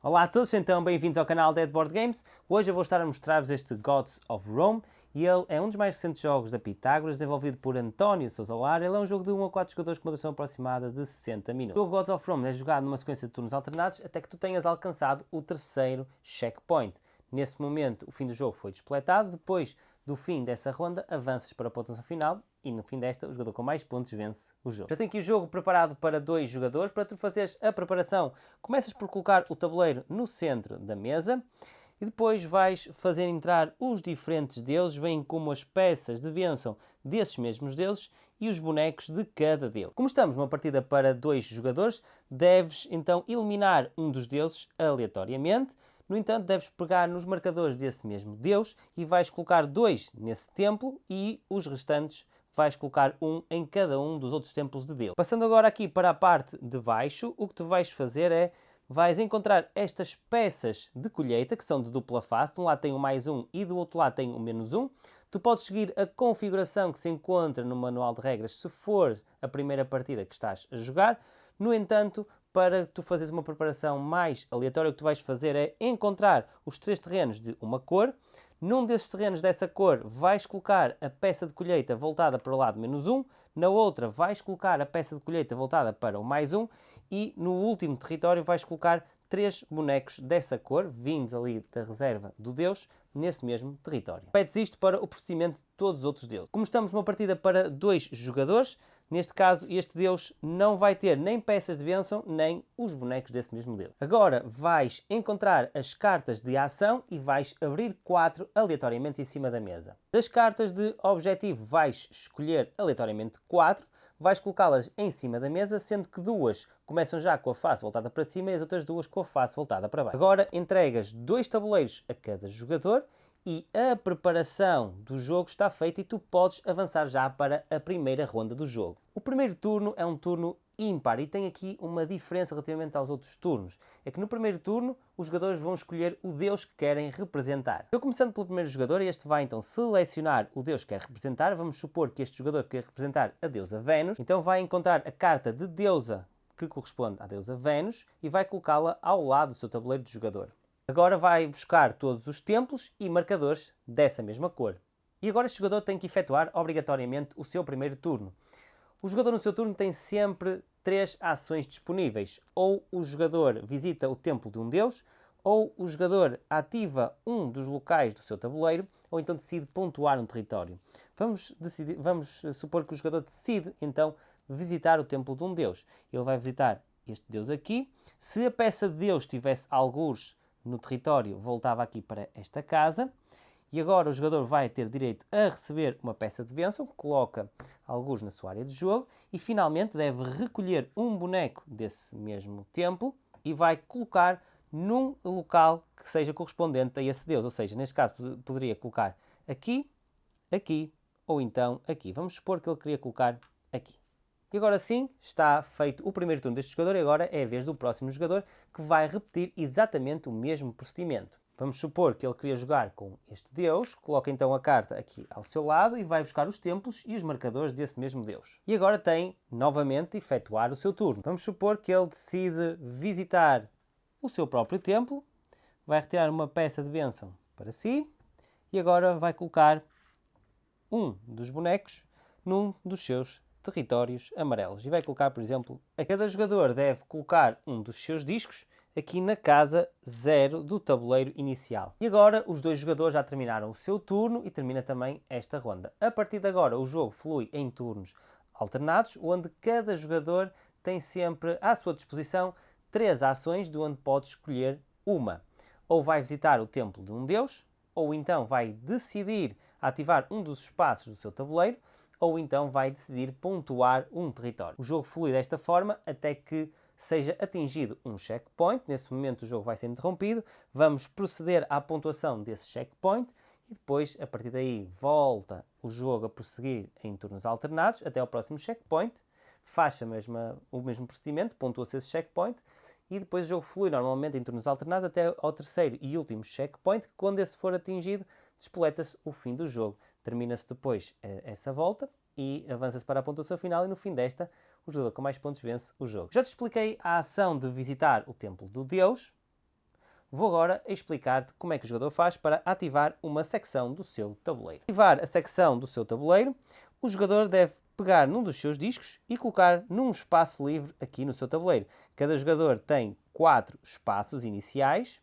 Olá a todos, então bem-vindos ao canal Dead Board Games. Hoje eu vou estar a mostrar-vos este Gods of Rome e ele é um dos mais recentes jogos da Pitágoras, desenvolvido por António Sousa Lara. Ele é um jogo de 1 a 4 jogadores com uma duração aproximada de 60 minutos. O jogo Gods of Rome é jogado numa sequência de turnos alternados até que tu tenhas alcançado o terceiro checkpoint. Nesse momento o fim do jogo foi despletado, depois do fim dessa ronda avanças para a pontuação final e no fim desta o jogador com mais pontos vence o jogo. Já tenho aqui o jogo preparado para 2 jogadores. Para tu fazeres a preparação, começas por colocar o tabuleiro no centro da mesa e depois vais fazer entrar os diferentes deuses, bem como as peças de bênção desses mesmos deuses e os bonecos de cada deus. Como estamos numa partida para 2 jogadores, deves então eliminar um dos deuses aleatoriamente. No entanto, deves pegar nos marcadores desse mesmo deus e vais colocar 2 nesse templo e os restantes vais colocar 1 em cada um dos outros templos de Deus. Passando agora aqui para a parte de baixo, o que tu vais fazer é, vais encontrar estas peças de colheita, que são de dupla face. De um lado tem o +1 e do outro lado tem o -1. Tu podes seguir a configuração que se encontra no manual de regras, se for a primeira partida que estás a jogar. No entanto, para tu fazeres uma preparação mais aleatória, o que tu vais fazer é encontrar os 3 terrenos de uma cor. Num desses terrenos dessa cor vais colocar a peça de colheita voltada para o lado -1, na outra vais colocar a peça de colheita voltada para o +1 e no último território vais colocar 3 bonecos dessa cor, vindos ali da reserva do deus, nesse mesmo território. Repetes isto para o procedimento de todos os outros deuses. Como estamos numa partida para 2 jogadores, neste caso este deus não vai ter nem peças de bênção, nem os bonecos desse mesmo deus. Agora vais encontrar as cartas de ação e vais abrir 4 aleatoriamente em cima da mesa. Das cartas de objetivo vais escolher aleatoriamente 4, vais colocá-las em cima da mesa, sendo que 2 começam já com a face voltada para cima e as outras 2 com a face voltada para baixo. Agora entregas 2 tabuleiros a cada jogador e a preparação do jogo está feita e tu podes avançar já para a primeira ronda do jogo. O primeiro turno é um turno ímpar e tem aqui uma diferença relativamente aos outros turnos. É que no primeiro turno os jogadores vão escolher o deus que querem representar. Eu começando pelo primeiro jogador, este vai então selecionar o deus que quer representar. Vamos supor que este jogador quer representar a deusa Vênus, então vai encontrar a carta de deusa que corresponde à deusa Vênus e vai colocá-la ao lado do seu tabuleiro de jogador. Agora vai buscar todos os templos e marcadores dessa mesma cor. E agora este jogador tem que efetuar obrigatoriamente o seu primeiro turno. O jogador no seu turno tem sempre 3 ações disponíveis. Ou o jogador visita o templo de um deus, ou o jogador ativa um dos locais do seu tabuleiro, ou então decide pontuar um território. Vamos supor que o jogador decide então visitar o templo de um deus. Ele vai visitar este deus aqui. Se a peça de deus tivesse algures no território, voltava aqui para esta casa. E agora o jogador vai ter direito a receber uma peça de bênção, coloca alguns na sua área de jogo e finalmente deve recolher um boneco desse mesmo templo e vai colocar num local que seja correspondente a esse deus. Ou seja, neste caso poderia colocar aqui, aqui ou então aqui. Vamos supor que ele queria colocar aqui. E agora sim, está feito o primeiro turno deste jogador e agora é a vez do próximo jogador que vai repetir exatamente o mesmo procedimento. Vamos supor que ele queria jogar com este deus, coloca então a carta aqui ao seu lado e vai buscar os templos e os marcadores desse mesmo deus. E agora tem novamente de efetuar o seu turno. Vamos supor que ele decide visitar o seu próprio templo, vai retirar uma peça de bênção para si e agora vai colocar um dos bonecos num dos seus territórios amarelos. E vai colocar, por exemplo, a cada jogador deve colocar um dos seus discos aqui na casa 0 do tabuleiro inicial. E agora os 2 jogadores já terminaram o seu turno e termina também esta ronda. A partir de agora o jogo flui em turnos alternados, onde cada jogador tem sempre à sua disposição 3 ações, de onde pode escolher uma. Ou vai visitar o templo de um deus, ou então vai decidir ativar um dos espaços do seu tabuleiro, ou então vai decidir pontuar um território. O jogo flui desta forma até que seja atingido um checkpoint. Nesse momento o jogo vai ser interrompido. Vamos proceder à pontuação desse checkpoint e depois, a partir daí, volta o jogo a prosseguir em turnos alternados até ao próximo checkpoint. Faz o mesmo procedimento, pontua-se esse checkpoint e depois o jogo flui normalmente em turnos alternados até ao terceiro e último checkpoint, que quando esse for atingido, despoleta-se o fim do jogo. Termina-se depois essa volta e avança-se para a pontuação final e no fim desta o jogador com mais pontos vence o jogo. Já te expliquei a ação de visitar o templo do deus. vou agora explicar-te como é que o jogador faz para ativar uma secção do seu tabuleiro. Para ativar a secção do seu tabuleiro, o jogador deve pegar num dos seus discos e colocar num espaço livre aqui no seu tabuleiro. Cada jogador tem 4 espaços iniciais,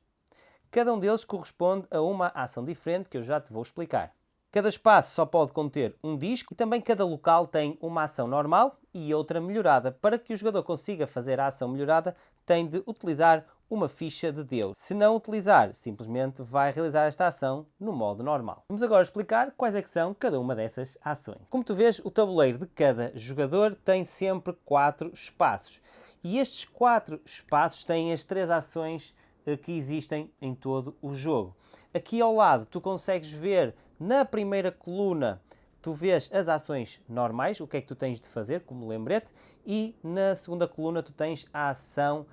cada um deles corresponde a uma ação diferente que eu já te vou explicar. Cada espaço só pode conter um disco e também cada local tem uma ação normal e outra melhorada. Para que o jogador consiga fazer a ação melhorada, tem de utilizar uma ficha de Deus. Se não utilizar, simplesmente vai realizar esta ação no modo normal. Vamos agora explicar quais é que são cada uma dessas ações. Como tu vês, o tabuleiro de cada jogador tem sempre 4 espaços. E estes 4 espaços têm as 3 ações que existem em todo o jogo. Aqui ao lado tu consegues ver na primeira coluna, tu vês as ações normais, o que é que tu tens de fazer como lembrete, e na segunda coluna tu tens a ação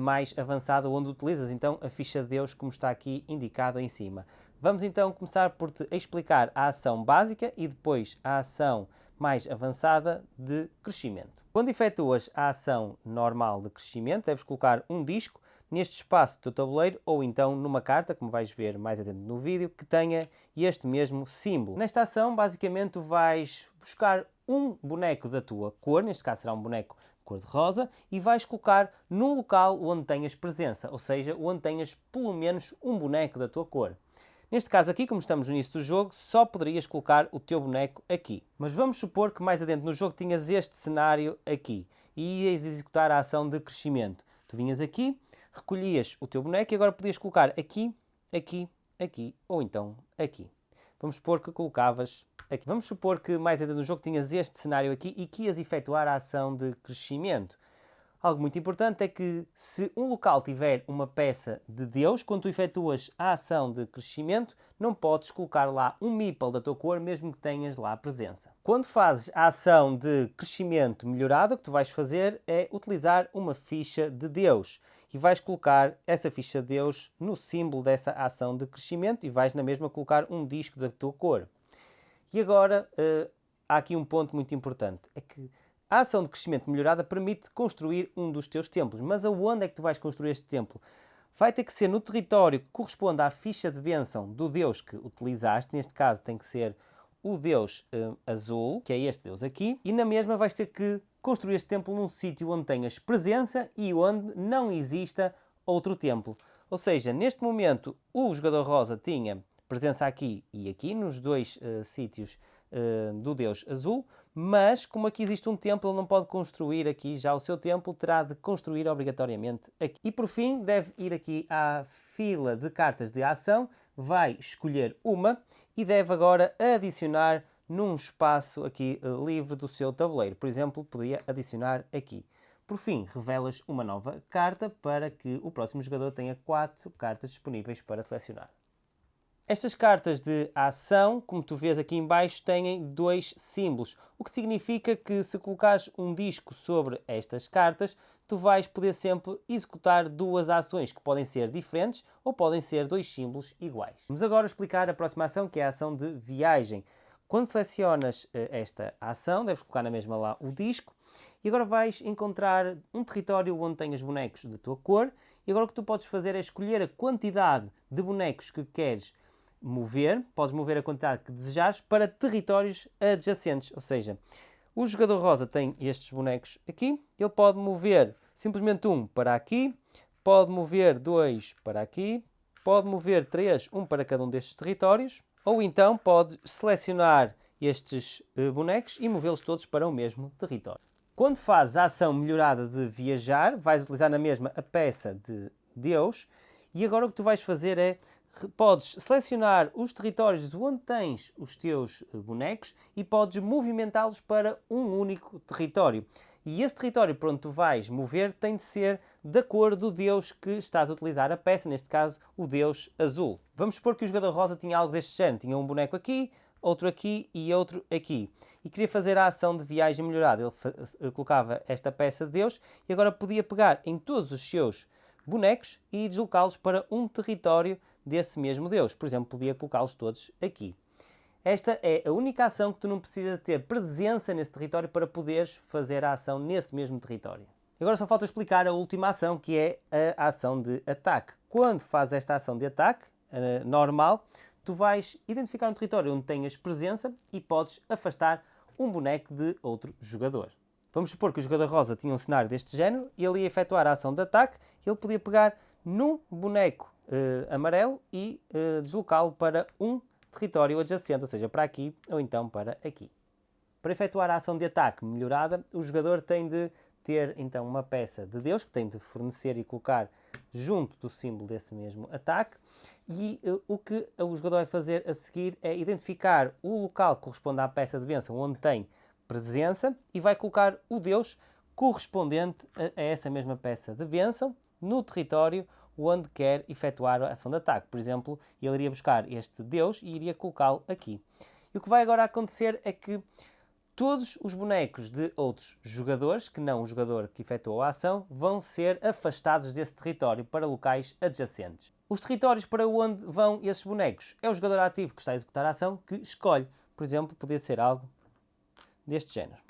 mais avançada, onde utilizas então a ficha de Deus, como está aqui indicado em cima. Vamos então começar por te explicar a ação básica e depois a ação mais avançada de crescimento. Quando efetuas a ação normal de crescimento, deves colocar um disco neste espaço do teu tabuleiro ou então numa carta, como vais ver mais adiante no vídeo, que tenha este mesmo símbolo. Nesta ação, basicamente, tu vais buscar um boneco da tua cor, neste caso será um boneco cor-de-rosa, e vais colocar num local onde tenhas presença, ou seja, onde tenhas pelo menos um boneco da tua cor. Neste caso aqui, como estamos no início do jogo, só poderias colocar o teu boneco aqui. Mas vamos supor que mais adiante no jogo tinhas este cenário aqui e ias executar a ação de crescimento. Tu vinhas aqui, recolhias o teu boneco e agora podias colocar aqui, aqui, aqui ou então aqui. Vamos supor que colocavas aqui. Vamos supor que mais adiante no jogo tinhas este cenário aqui e que ias efetuar a ação de crescimento. Algo muito importante é que se um local tiver uma peça de Deus, quando tu efetuas a ação de crescimento, não podes colocar lá um meeple da tua cor, mesmo que tenhas lá a presença. Quando fazes a ação de crescimento melhorada, o que tu vais fazer é utilizar uma ficha de Deus e vais colocar essa ficha de Deus no símbolo dessa ação de crescimento e vais na mesma colocar um disco da tua cor. E agora, há aqui um ponto muito importante, é que a ação de crescimento melhorada permite construir um dos teus templos. Mas aonde é que tu vais construir este templo? Vai ter que ser no território que corresponde à ficha de bênção do Deus que utilizaste. Neste caso tem que ser o Deus azul, que é este Deus aqui. E na mesma vais ter que construir este templo num sítio onde tenhas presença e onde não exista outro templo. Ou seja, neste momento o jogador rosa tinha presença aqui e aqui, nos dois sítios do Deus azul, mas como aqui existe um templo, ele não pode construir aqui já o seu templo, terá de construir obrigatoriamente aqui. E por fim, deve ir aqui à fila de cartas de ação, vai escolher uma e deve agora adicionar num espaço aqui livre do seu tabuleiro. Por exemplo, podia adicionar aqui. Por fim, revelas uma nova carta para que o próximo jogador tenha 4 cartas disponíveis para selecionar. Estas cartas de ação, como tu vês aqui em baixo, têm 2 símbolos, o que significa que se colocares um disco sobre estas cartas, tu vais poder sempre executar 2 ações que podem ser diferentes ou podem ser 2 símbolos iguais. Vamos agora explicar a próxima ação, que é a ação de viagem. Quando selecionas esta ação, deves colocar na mesma lá o disco e agora vais encontrar um território onde tenhas bonecos da tua cor e agora o que tu podes fazer é escolher a quantidade de bonecos que queres mover, podes mover a quantidade que desejares para territórios adjacentes, ou seja, o jogador rosa tem estes bonecos aqui, ele pode mover simplesmente um para aqui, pode mover 2 para aqui, pode mover 3, um para cada um destes territórios, ou então pode selecionar estes bonecos e movê-los todos para o mesmo território. Quando fazes a ação melhorada de viajar, vais utilizar na mesma a peça de Deus e agora o que tu vais fazer é podes selecionar os territórios onde tens os teus bonecos e podes movimentá-los para um único território. E esse território para onde tu vais mover tem de ser da cor do Deus que estás a utilizar a peça, neste caso o Deus azul. Vamos supor que o jogador rosa tinha algo deste género, tinha um boneco aqui, outro aqui e outro aqui. E queria fazer a ação de viagem melhorada. Ele colocava esta peça de Deus e agora podia pegar em todos os seus bonecos e deslocá-los para um território desse mesmo Deus. Por exemplo, podia colocá-los todos aqui. Esta é a única ação que tu não precisas ter presença nesse território para poderes fazer a ação nesse mesmo território. Agora só falta explicar a última ação, que é a ação de ataque. Quando faz esta ação de ataque, normal, tu vais identificar um território onde tenhas presença e podes afastar um boneco de outro jogador. Vamos supor que o jogador rosa tinha um cenário deste género e ele ia efetuar a ação de ataque, ele podia pegar num boneco amarelo e deslocá-lo para um território adjacente, ou seja, para aqui ou então para aqui. Para efetuar a ação de ataque melhorada, o jogador tem de ter então uma peça de Deus que tem de fornecer e colocar junto do símbolo desse mesmo ataque, e o que o jogador vai fazer a seguir é identificar o local que corresponde à peça de bênção onde tem presença e vai colocar o Deus correspondente a essa mesma peça de bênção no território onde quer efetuar a ação de ataque. Por exemplo, ele iria buscar este Deus e iria colocá-lo aqui. E o que vai agora acontecer é que todos os bonecos de outros jogadores, que não o jogador que efetuou a ação, vão ser afastados desse território para locais adjacentes. Os territórios para onde vão esses bonecos é o jogador ativo que está a executar a ação que escolhe. Por exemplo, poderia ser algo deste género.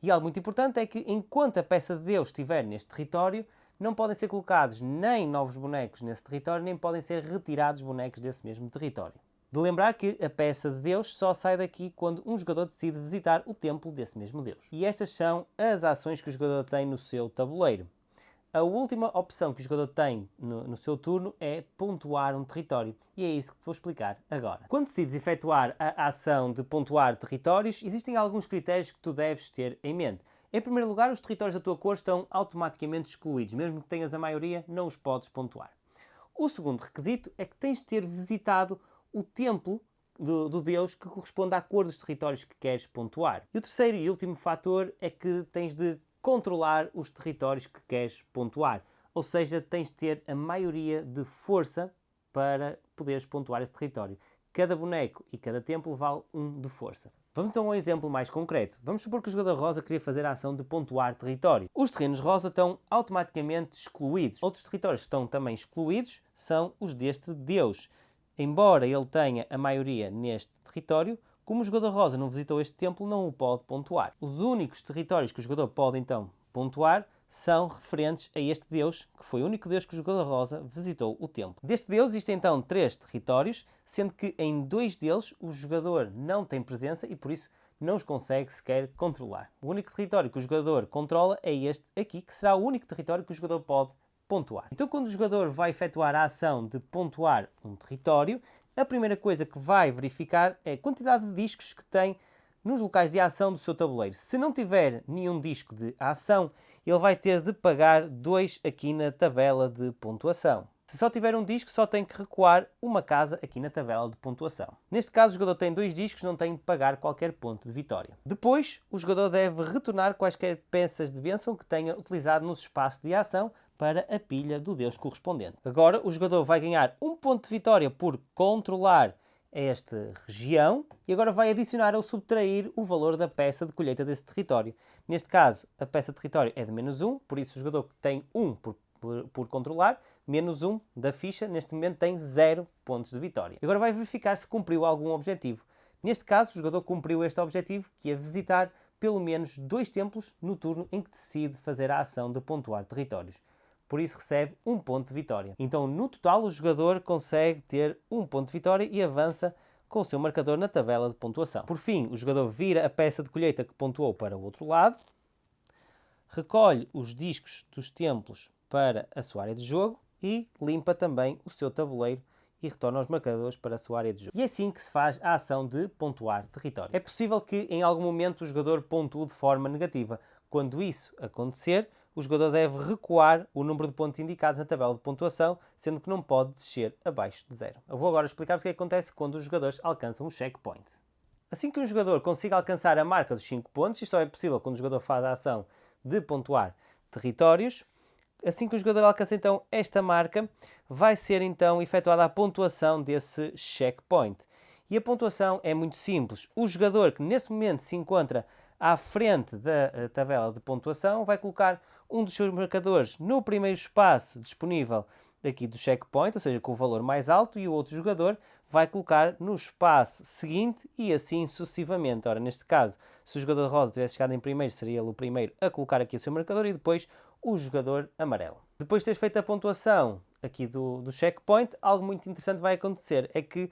E algo muito importante é que enquanto a peça de Deus estiver neste território, não podem ser colocados nem novos bonecos nesse território, nem podem ser retirados bonecos desse mesmo território. De lembrar que a peça de Deus só sai daqui quando um jogador decide visitar o templo desse mesmo Deus. E estas são as ações que o jogador tem no seu tabuleiro. A última opção que o jogador tem no seu turno é pontuar um território. E é isso que te vou explicar agora. Quando decides efetuar a ação de pontuar territórios, existem alguns critérios que tu deves ter em mente. Em primeiro lugar, os territórios da tua cor estão automaticamente excluídos. Mesmo que tenhas a maioria, não os podes pontuar. O segundo requisito é que tens de ter visitado o templo do Deus que corresponde à cor dos territórios que queres pontuar. E o terceiro e último fator é que tens de controlar os territórios que queres pontuar. Ou seja, tens de ter a maioria de força para poderes pontuar esse território. Cada boneco e cada templo vale 1 de força. Vamos então a um exemplo mais concreto. Vamos supor que o jogador rosa queria fazer a ação de pontuar território. Os terrenos rosa estão automaticamente excluídos. Outros territórios que estão também excluídos são os deste Deus. Embora ele tenha a maioria neste território, como o jogador rosa não visitou este templo, não o pode pontuar. Os únicos territórios que o jogador pode então pontuar são referentes a este Deus, que foi o único Deus que o jogador rosa visitou o templo. Deste Deus existem então 3 territórios, sendo que em 2 deles o jogador não tem presença e por isso não os consegue sequer controlar. O único território que o jogador controla é este aqui, que será o único território que o jogador pode pontuar. Então, quando o jogador vai efetuar a ação de pontuar um território, a primeira coisa que vai verificar é a quantidade de discos que tem nos locais de ação do seu tabuleiro. Se não tiver nenhum disco de ação, ele vai ter de pagar 2 aqui na tabela de pontuação. Se só tiver um disco, só tem que recuar uma casa aqui na tabela de pontuação. Neste caso, o jogador tem 2 discos, não tem de pagar qualquer ponto de vitória. Depois, o jogador deve retornar quaisquer peças de bênção que tenha utilizado nos espaços de ação para a pilha do Deus correspondente. Agora, o jogador vai ganhar 1 ponto de vitória por controlar esta região e agora vai adicionar ou subtrair o valor da peça de colheita desse território. Neste caso, a peça de território é de -1, por isso o jogador que tem 1 por controlar, -1 da ficha, neste momento tem 0 pontos de vitória. Agora vai verificar se cumpriu algum objetivo. Neste caso, o jogador cumpriu este objetivo, que é visitar pelo menos 2 templos no turno em que decide fazer a ação de pontuar territórios. Por isso recebe 1 ponto de vitória. Então, no total, o jogador consegue ter 1 ponto de vitória e avança com o seu marcador na tabela de pontuação. Por fim, o jogador vira a peça de colheita que pontuou para o outro lado, recolhe os discos dos templos para a sua área de jogo e limpa também o seu tabuleiro e retorna os marcadores para a sua área de jogo. E é assim que se faz a ação de pontuar território. É possível que em algum momento o jogador pontue de forma negativa. Quando isso acontecer, o jogador deve recuar o número de pontos indicados na tabela de pontuação, sendo que não pode descer abaixo de 0. Eu vou agora explicar-vos o que acontece quando os jogadores alcançam um checkpoint. Assim que um jogador consiga alcançar a marca dos 5 pontos, isto só é possível quando o jogador faz a ação de pontuar territórios, assim que o jogador alcança então esta marca, vai ser então efetuada a pontuação desse checkpoint. E a pontuação é muito simples. O jogador que nesse momento se encontra à frente da tabela de pontuação vai colocar um dos seus marcadores no primeiro espaço disponível aqui do checkpoint, ou seja, com o valor mais alto, e o outro jogador vai colocar no espaço seguinte e assim sucessivamente. Ora, neste caso, se o jogador rosa tivesse chegado em primeiro, seria ele o primeiro a colocar aqui o seu marcador e depois o jogador amarelo. Depois de teres feito a pontuação aqui do checkpoint, algo muito interessante vai acontecer, é que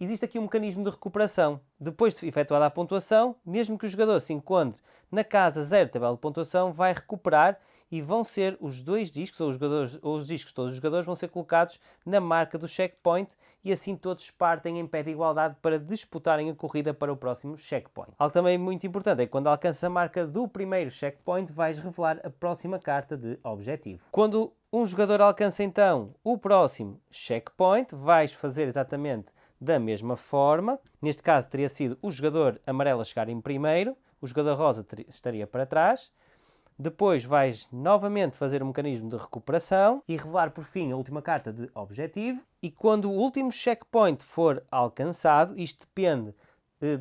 existe aqui um mecanismo de recuperação. Depois de efetuada a pontuação, mesmo que o jogador se encontre na casa 0 da tabela de pontuação, vai recuperar e vão ser os dois discos, ou os discos de todos os jogadores, vão ser colocados na marca do checkpoint e assim todos partem em pé de igualdade para disputarem a corrida para o próximo checkpoint. Algo também muito importante é que quando alcanças a marca do primeiro checkpoint, vais revelar a próxima carta de objetivo. Quando um jogador alcança então o próximo checkpoint, vais fazer exatamente da mesma forma. Neste caso teria sido o jogador amarelo a chegar em primeiro, o jogador rosa estaria para trás. Depois vais novamente fazer um mecanismo de recuperação e revelar por fim a última carta de objetivo. E quando o último checkpoint for alcançado, isto depende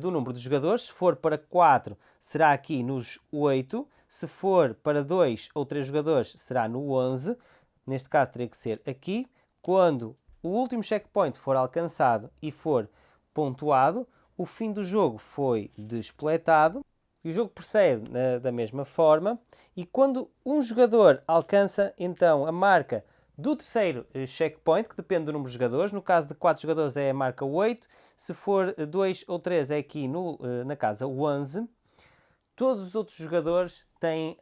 do número de jogadores. Se for para 4, será aqui nos 8. Se for para 2 ou 3 jogadores, será no 11. Neste caso teria que ser aqui. Quando o último checkpoint for alcançado e for pontuado, o fim do jogo foi despoletado. E o jogo procede da mesma forma. E quando um jogador alcança então a marca do terceiro checkpoint, que depende do número de jogadores, no caso de 4 jogadores é a marca 8, se for 2 ou 3 é aqui na casa 11, todos os outros jogadores têm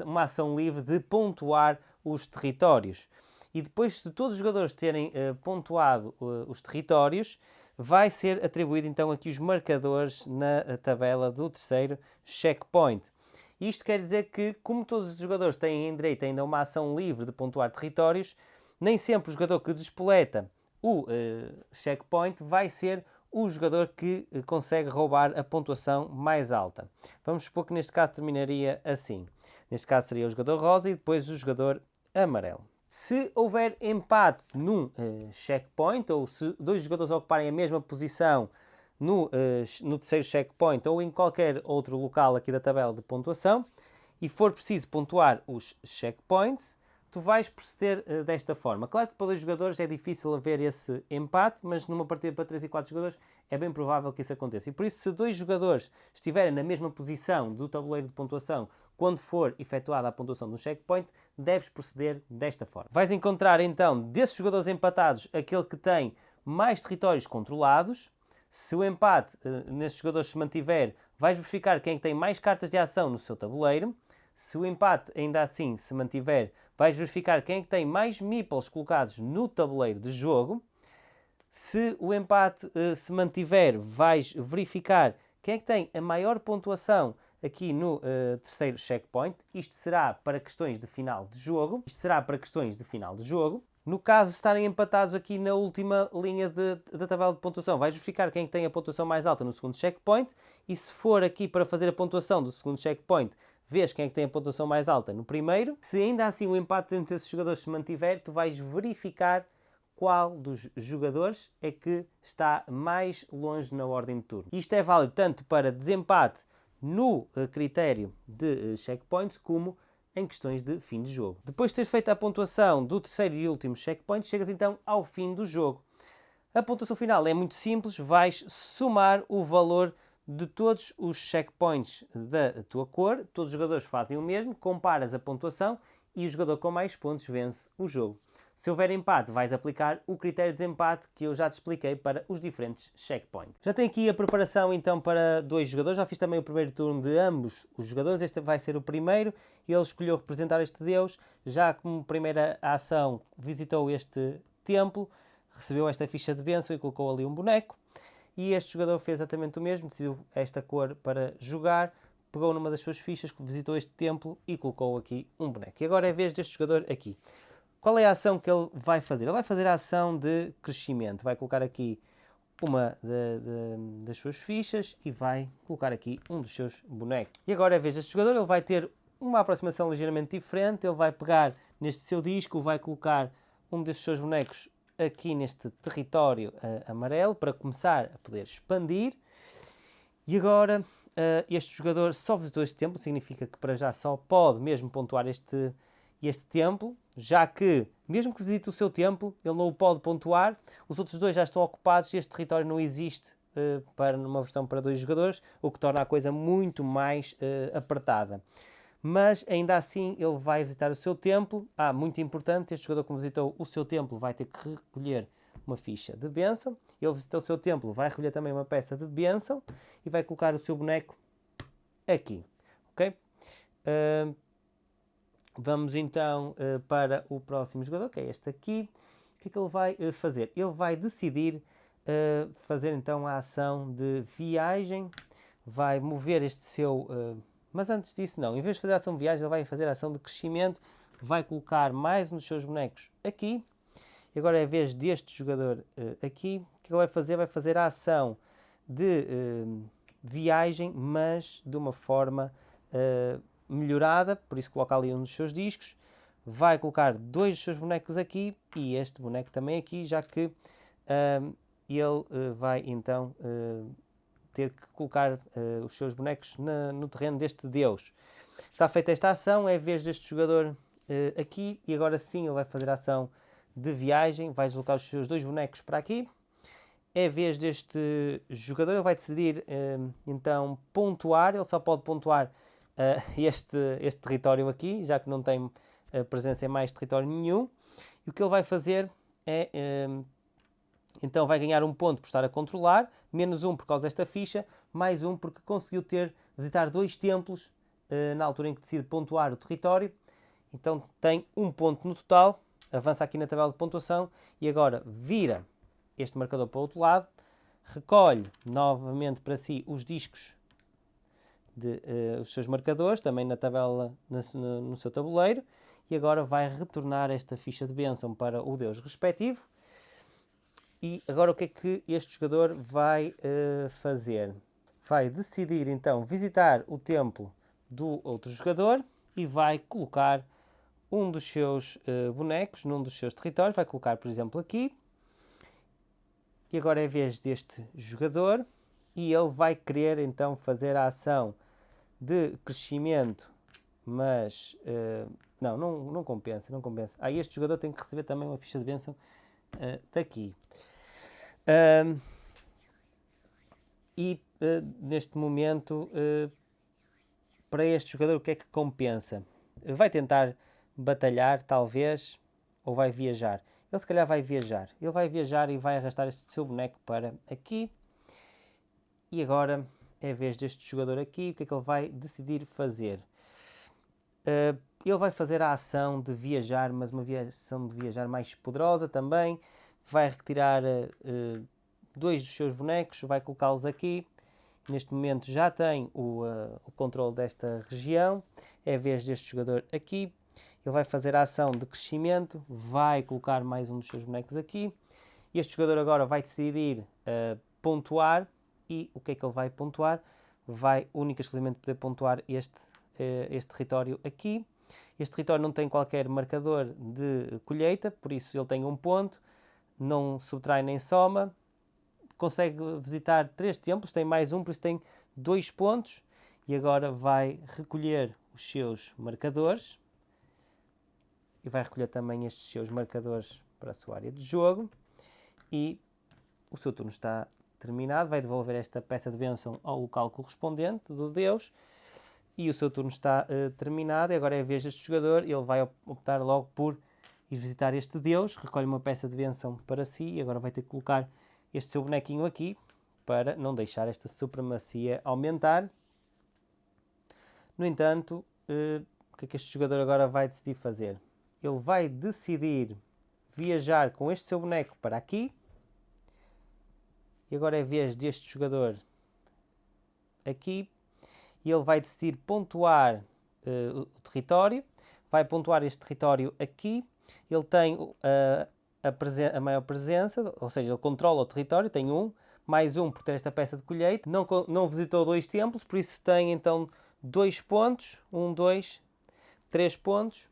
uma ação livre de pontuar os territórios. E depois de todos os jogadores terem pontuado os territórios, vai ser atribuído então aqui os marcadores na tabela do terceiro checkpoint. Isto quer dizer que, como todos os jogadores têm em direito ainda uma ação livre de pontuar territórios, nem sempre o jogador que despoleta o checkpoint vai ser o jogador que consegue roubar a pontuação mais alta. Vamos supor que neste caso terminaria assim. Neste caso seria o jogador rosa e depois o jogador amarelo. Se houver empate num checkpoint, ou se dois jogadores ocuparem a mesma posição no terceiro checkpoint ou em qualquer outro local aqui da tabela de pontuação, e for preciso pontuar os checkpoints, tu vais proceder desta forma. Claro que para 2 jogadores é difícil haver esse empate, mas numa partida para 3 e 4 jogadores é bem provável que isso aconteça. E por isso, se 2 jogadores estiverem na mesma posição do tabuleiro de pontuação quando for efetuada a pontuação do checkpoint, deves proceder desta forma. Vais encontrar então, desses jogadores empatados, aquele que tem mais territórios controlados. Se o empate nesses jogadores se mantiver, vais verificar quem tem mais cartas de ação no seu tabuleiro. Se o empate ainda assim se mantiver, vais verificar quem é que tem mais meeples colocados no tabuleiro de jogo. Se o empate se mantiver, vais verificar quem é que tem a maior pontuação aqui no terceiro checkpoint. Isto será para questões de final de jogo. No caso de estarem empatados aqui na última linha da tabela de pontuação, vais verificar quem é que tem a pontuação mais alta no segundo checkpoint. E se for aqui para fazer a pontuação do segundo checkpoint, vês quem é que tem a pontuação mais alta no primeiro. Se ainda assim o empate entre esses jogadores se mantiver, tu vais verificar qual dos jogadores é que está mais longe na ordem de turno. Isto é válido tanto para desempate no critério de checkpoints como em questões de fim de jogo. Depois de teres feito a pontuação do terceiro e último checkpoint, chegas então ao fim do jogo. A pontuação final é muito simples, vais somar o valor de todos os checkpoints da tua cor, todos os jogadores fazem o mesmo, comparas a pontuação e o jogador com mais pontos vence o jogo. Se houver empate, vais aplicar o critério de desempate que eu já te expliquei para os diferentes checkpoints. Já tenho aqui a preparação então para 2 jogadores, já fiz também o primeiro turno de ambos os jogadores, este vai ser o primeiro, ele escolheu representar este deus, já como primeira ação visitou este templo, recebeu esta ficha de bênção e colocou ali um boneco. E este jogador fez exatamente o mesmo, decidiu esta cor para jogar, pegou numa das suas fichas, visitou este templo e colocou aqui um boneco. E agora é a vez deste jogador aqui. Qual é a ação que ele vai fazer? Ele vai fazer a ação de crescimento. Vai colocar aqui uma das suas fichas e vai colocar aqui um dos seus bonecos. E agora é a vez deste jogador, ele vai ter uma aproximação ligeiramente diferente. Ele vai pegar neste seu disco, vai colocar um destes seus bonecos aqui neste território amarelo para começar a poder expandir. E agora este jogador só visitou este templo, significa que para já só pode mesmo pontuar este templo, já que mesmo que visite o seu templo, ele não o pode pontuar, os outros dois já estão ocupados e este território não existe para numa versão para 2 jogadores, o que torna a coisa muito mais apertada. mas ainda assim ele vai visitar o seu templo. Muito importante, este jogador que visitou o seu templo vai ter que recolher uma ficha de bênção. Ele visitou o seu templo, vai recolher também uma peça de bênção e vai colocar o seu boneco aqui, ok? Vamos então para o próximo jogador, que é este aqui. O que é que ele vai fazer? Ele vai decidir fazer então a ação de viagem, vai mover este seu... mas antes disso não, em vez de fazer a ação de viagem, ele vai fazer a ação de crescimento, vai colocar mais um dos seus bonecos aqui, e agora é a vez deste jogador aqui. O que ele vai fazer? Vai fazer a ação de viagem, mas de uma forma melhorada, por isso coloca ali um dos seus discos, vai colocar dois dos seus bonecos aqui e este boneco também aqui, já que ele vai então ter que colocar os seus bonecos no terreno deste deus. Está feita esta ação, é a vez deste jogador aqui, e agora sim ele vai fazer a ação de viagem, vai deslocar os seus dois bonecos para aqui. É a vez deste jogador, ele vai decidir então pontuar, ele só pode pontuar este território aqui, já que não tem presença em mais território nenhum. E o que ele vai fazer é, então vai ganhar um ponto por estar a controlar, menos um por causa desta ficha, mais um porque conseguiu visitar dois templos na altura em que decide pontuar o território. Então tem um ponto no total, avança aqui na tabela de pontuação e agora vira este marcador para o outro lado, recolhe novamente para si os discos os seus marcadores, também na tabela, no seu tabuleiro, e agora vai retornar esta ficha de bênção para o deus respectivo. E agora o que é que este jogador vai fazer? Vai decidir então visitar o templo do outro jogador e vai colocar um dos seus bonecos num dos seus territórios, vai colocar por exemplo aqui, e agora é a vez deste jogador e ele vai querer então fazer a ação de crescimento, mas não compensa. Este jogador tem que receber também uma ficha de bênção daqui. Neste momento, para este jogador, o que é que compensa? Vai tentar batalhar, talvez, ou vai viajar? Ele se calhar vai viajar. Ele vai viajar e vai arrastar este seu boneco para aqui. E agora é a vez deste jogador aqui. O que é que ele vai decidir fazer? Ele vai fazer a ação de viajar, mas uma ação de viajar mais poderosa também. Vai retirar dois dos seus bonecos, vai colocá-los aqui. Neste momento já tem o controle desta região. É a vez deste jogador aqui. Ele vai fazer a ação de crescimento, vai colocar mais um dos seus bonecos aqui. Este jogador agora vai decidir pontuar. E o que é que ele vai pontuar? Vai única e exclusivamente poder pontuar este território aqui. Este território não tem qualquer marcador de colheita, por isso ele tem um ponto, não subtrai nem soma. Consegue visitar 3 templos, tem mais um, por isso tem 2 pontos. E agora vai recolher os seus marcadores. E vai recolher também estes seus marcadores para a sua área de jogo. E o seu turno está terminado. Vai devolver esta peça de bênção ao local correspondente do deus. E o seu turno está terminado. E agora é a vez deste jogador. Ele vai optar logo por ir visitar este deus. Recolhe uma peça de bênção para si. E agora vai ter que colocar este seu bonequinho aqui para não deixar esta supremacia aumentar. No entanto, o que é que este jogador agora vai decidir fazer? Ele vai decidir viajar com este seu boneco para aqui. E agora é a vez deste jogador aqui. E ele vai decidir pontuar o território. Vai pontuar este território aqui. Ele tem a maior presença, ou seja, ele controla o território, tem mais um por ter esta peça de colheita. Não visitou 2 templos, por isso tem então 2 pontos. 1, 2, 3 pontos.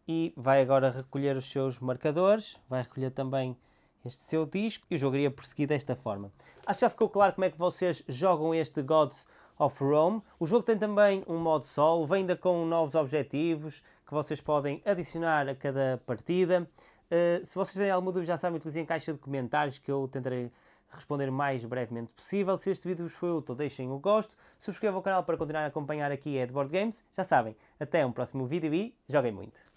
E vai agora recolher os seus marcadores, vai recolher também este seu disco e o jogo iria prosseguir desta forma. Acho que já ficou claro como é que vocês jogam este Gods of Rome. O jogo tem também um modo solo, vem ainda com novos objetivos que vocês podem adicionar a cada partida. Se vocês tiverem alguma dúvida, já sabem, utilizem a caixa de comentários que eu tentarei responder o mais brevemente possível. Se este vídeo vos foi útil, deixem o gosto, subscrevam o canal para continuar a acompanhar aqui a Edward Games. Já sabem, até um próximo vídeo e joguem muito!